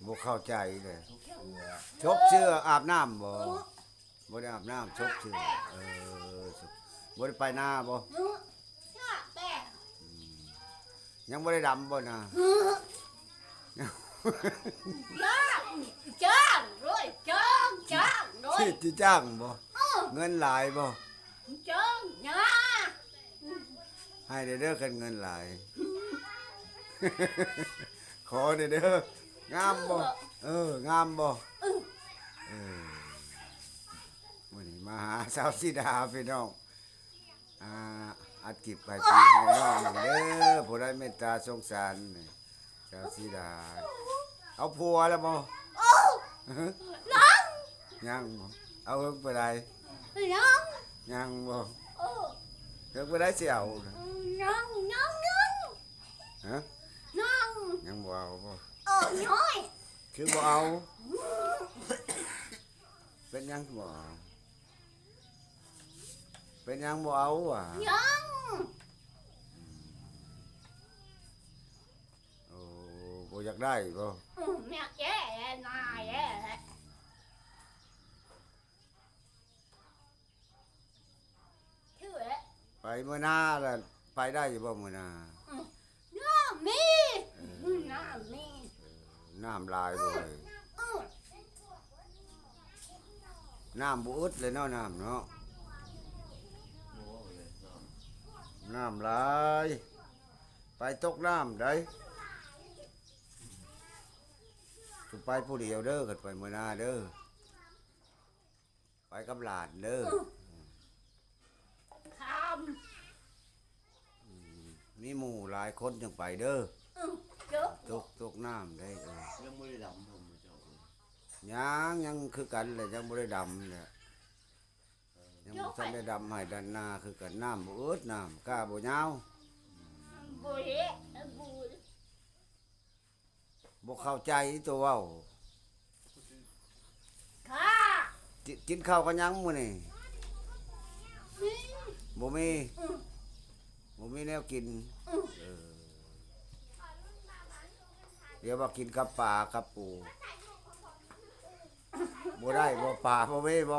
บ่เข้าใจเลยชบเสื้ออาบน้ำบ่ได้อาบน้ำชบเสื้อบ่ได้ไปหน้าบ่ยังบ่ได้ดำบ่นะจ้างด้วยด้วย ที่จ้างบ่เงินหลายบ่ จ้างนะ ให้เด้อกันเงินหลาย ขอเด้องามบ่งามบ่มื้อนี้มาหาสาวสีดาพี่น้องอัดคลิปไปพี่น้องเด้อผู้ใดเมตตาสงสารสาวสีดาเอาผัวแล้วบ่ น้อง ยังบ่เอาเฮิงไปได้ น้อง ยังบ่เฮิงไปได้สิเอาน่ะ น้อง ฮะ น้อง ยังบ่เอาบ่ น้อย คือบ่เอาเป็นหยังบ่เอาเป็นหยังบ่เอาอ่ะ น้อง โอ้บ่อยากได้บ่ แม่แก่นายชื่อ ไปมื้อหน้าล่ะไปได้อยู่บ่มื้อหน้า น้ามีน้ามี น้ำลายบ่เลยน้ำบ่อึดเลยเนาะน้ำเนาะน้ำลายไปตกน้ำได้สุไปผู้เดียวเด้อกันไปมื้อหน้าเด้อไปกับหลานเด้อ ค มีหมู่หลายคนจังไปเด้อ ำจุ๊บ ตกน้ำได้ยังไม่ได้ดำผมเจ้า ยังคือกันเลยยังบ่ได้ดำเนี่ยยังบ่ทันได้ดำให้ด้านหน้าคือกันน้ำบ่อึดน้ำกล้าบ่ยาว บุยบุย บ่เข้าใจตัวเว้า ข้า กินข้าวกันยังมื้อนี่บ่มีแนวกินเดี๋ยวว่ากินกับปลากับปูบ่ได้บ่ปลาบ่มีบ่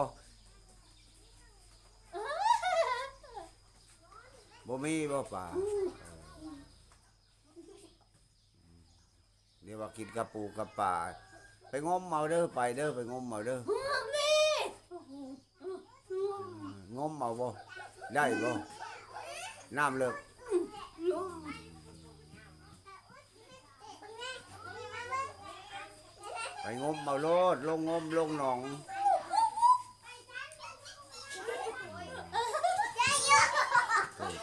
ปลาเดี๋ยวว่ากินกับปูกับปลาไปงมเอาเด้อไปเด้อไปงมเอาเด้อ มี งมเอาบ่ได้บ่น้ำเลิกไปงมเอาโลดลงงมลงหนอง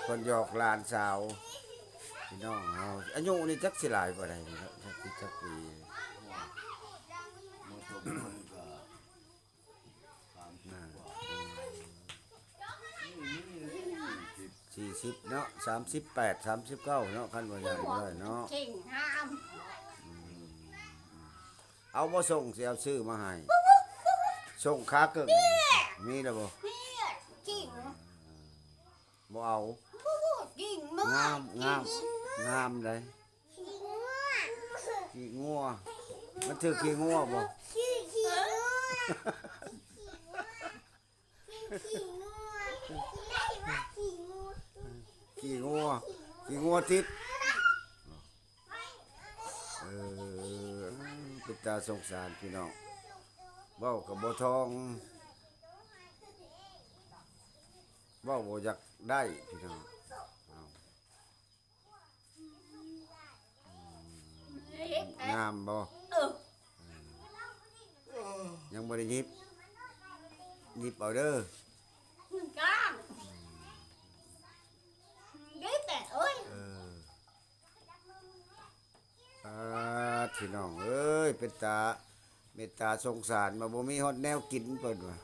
คนหยอกหลานสาวพี่น้องเฮาอายุนี่จักสิหลายบ่ได้นี่ครับจักปี มอสมมันก็40เนาะ38 39เนาะคันบ่ใหญ่เลยเนาะ เก่งงาม เอาบ่ส่งสิเอาซื้อมาให้ส่งขาเกิ่งมีแล้วบ่ พี่เก่ง บ่เอา เก่งมาก งามเลยขี้งัวมันถือขี้งัวบ่ขี้งัวติดเป็นตาสงสารพี่น้องเว้ากับบ่ทองเว้าบ่อยากได้พี่น้องงามบ่ยังบ่ได้หยิบเอาเด้อ กล้ามดีแต่เอ้ย พี่น้องเอ้ยเป็นตาเมตตาสงสารมาบ่มีฮอดแนวกินเพิ่นว่า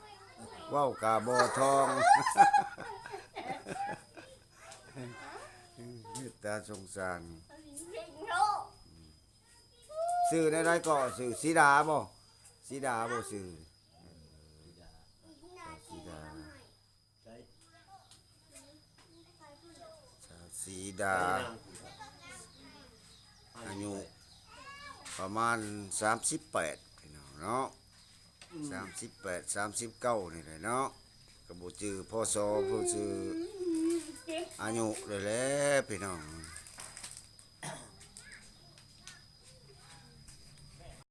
เว้ากะบ่ทอง เมตตาสงสาร เก่งโล ซื้อได้ก็ซื้อสีดาบ่ซื้อสีดา ใช้ สีดาอายุป ประมาณ38พี่น้องเนาะ38 39นี่แหละเนาะก็บ่จื้อพศผู้ชื่ออายุเลยแหละพี่น้อง